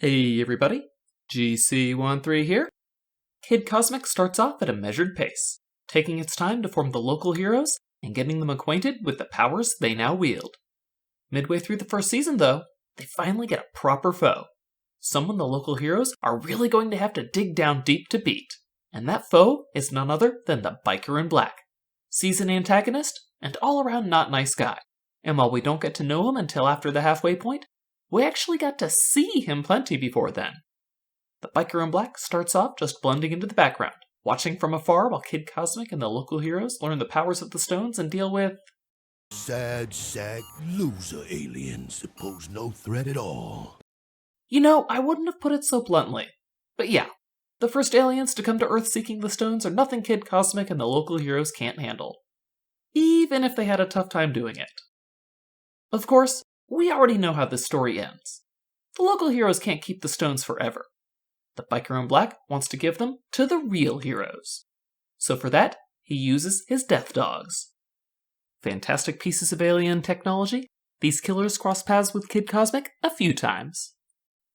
Hey everybody, GC13 here. Kid Cosmic starts off at a measured pace, taking its time to form the local heroes and getting them acquainted with the powers they now wield. Midway through the first season, though, they finally get a proper foe. Someone the local heroes are really going to have to dig down deep to beat, and that foe is none other than the Biker in Black, season antagonist and all-around not nice guy. And while we don't get to know him until after the halfway point, we actually got to see him plenty before then. The Biker in Black starts off just blending into the background, watching from afar while Kid Cosmic and the local heroes learn the powers of the stones and deal with sad sack loser aliens that pose no threat at all. You know, I wouldn't have put it so bluntly. But yeah, the first aliens to come to Earth seeking the stones are nothing Kid Cosmic and the local heroes can't handle, even if they had a tough time doing it. Of course, we already know how this story ends. The local heroes can't keep the stones forever. The Biker in Black wants to give them to the real heroes. So for that, he uses his death dogs. Fantastic pieces of alien technology, these killers cross paths with Kid Cosmic a few times.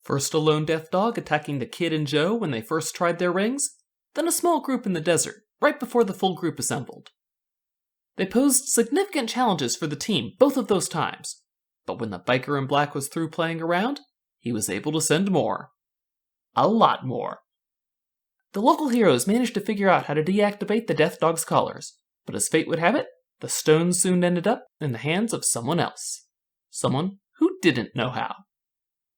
First a lone death dog attacking the Kid and Joe when they first tried their rings, then a small group in the desert, right before the full group assembled. They posed significant challenges for the team both of those times, but when the Biker in Black was through playing around, he was able to send more. A lot more. The local heroes managed to figure out how to deactivate the Death Dog's collars, but as fate would have it, the stones soon ended up in the hands of someone else. Someone who didn't know how.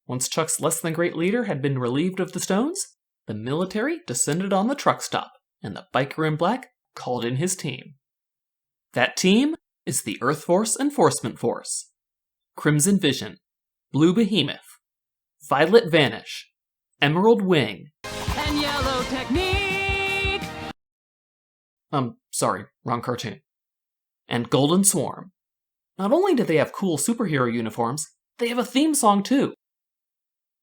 Once Chuck's less-than-great leader had been relieved of the stones, the military descended on the truck stop, and the Biker in Black called in his team. That team is the Earth Force Enforcement Force. Crimson Vision, Blue Behemoth, Violet Vanish, Emerald Wing, and Yellow Technique! Sorry, wrong cartoon. And Golden Swarm. Not only do they have cool superhero uniforms, they have a theme song too.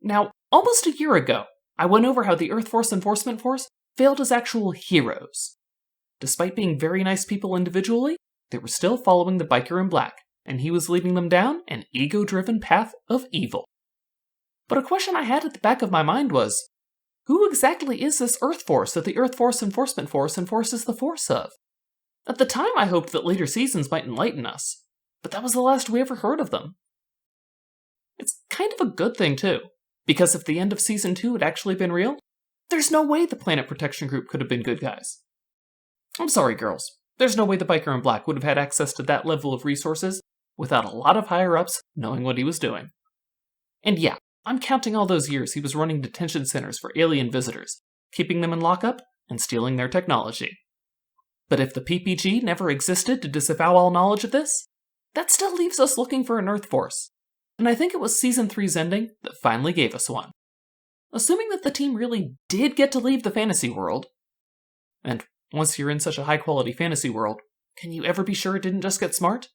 Now, almost a year ago, I went over how the Earth Force Enforcement Force failed as actual heroes. Despite being very nice people individually, they were still following the Biker in Black, and he was leading them down an ego-driven path of evil. But a question I had at the back of my mind was, who exactly is this Earth Force that the Earth Force Enforcement Force enforces the force of? At the time I hoped that later seasons might enlighten us, but that was the last we ever heard of them. It's kind of a good thing too, because if the end of Season 2 had actually been real, there's no way the Planet Protection Group could have been good guys. I'm sorry, girls. There's no way the Biker in Black would have had access to that level of resources without a lot of higher-ups knowing what he was doing. And yeah, I'm counting all those years he was running detention centers for alien visitors, keeping them in lockup and stealing their technology. But if the PPG never existed to disavow all knowledge of this, that still leaves us looking for an Earth Force. And I think it was Season 3's ending that finally gave us one. Assuming that the team really did get to leave the fantasy world, and once you're in such a high-quality fantasy world, can you ever be sure it didn't just get smart?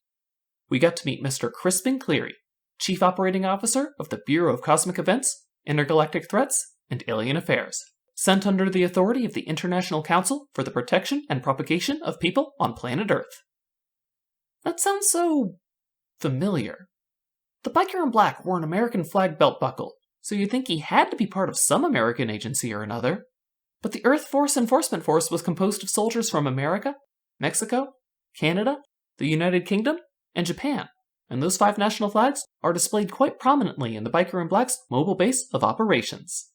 We got to meet Mr. Crispin Cleary, Chief Operating Officer of the Bureau of Cosmic Events, Intergalactic Threats, and Alien Affairs, sent under the authority of the International Council for the Protection and Propagation of People on Planet Earth. That sounds so familiar. The Biker in Black wore an American flag belt buckle, so you'd think he had to be part of some American agency or another. But the Earth Force Enforcement Force was composed of soldiers from America, Mexico, Canada, the United Kingdom, and Japan, and those 5 national flags are displayed quite prominently in the Biker in Black's mobile base of operations.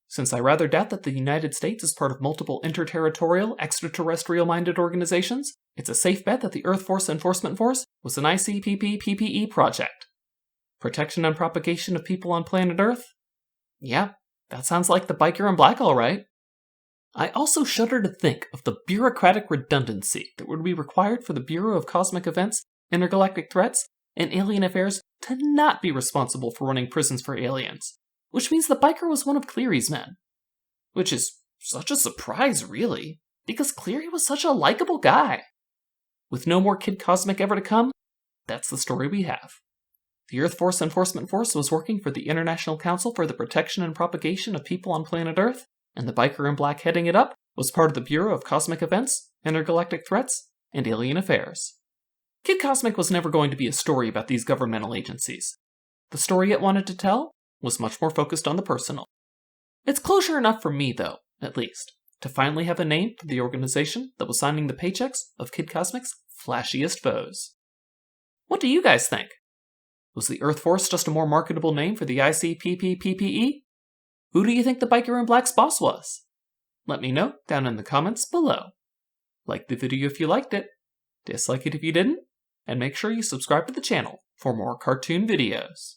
Since I rather doubt that the United States is part of multiple interterritorial, extraterrestrial-minded organizations, it's a safe bet that the Earth Force Enforcement Force was an ICPP-PPE project. Protection and propagation of people on planet Earth? Yeah, that sounds like the Biker in Black all right. I also shudder to think of the bureaucratic redundancy that would be required for the Bureau of Cosmic Events, Intergalactic Threats, and Alien Affairs to not be responsible for running prisons for aliens, which means the Biker was one of Cleary's men. Which is such a surprise, really, because Cleary was such a likable guy. With no more Kid Cosmic ever to come, that's the story we have. The Earth Force Enforcement Force was working for the International Council for the Protection and Propagation of People on Planet Earth, and the Biker in Black heading it up was part of the Bureau of Cosmic Events, Intergalactic Threats, and Alien Affairs. Kid Cosmic was never going to be a story about these governmental agencies. The story it wanted to tell was much more focused on the personal. It's closure enough for me, though, at least, to finally have a name for the organization that was signing the paychecks of Kid Cosmic's flashiest foes. What do you guys think? Was the Earth Force just a more marketable name for the ICPPPPE? Who do you think the Biker in Black's boss was? Let me know down in the comments below. Like the video if you liked it, dislike it if you didn't, and make sure you subscribe to the channel for more cartoon videos.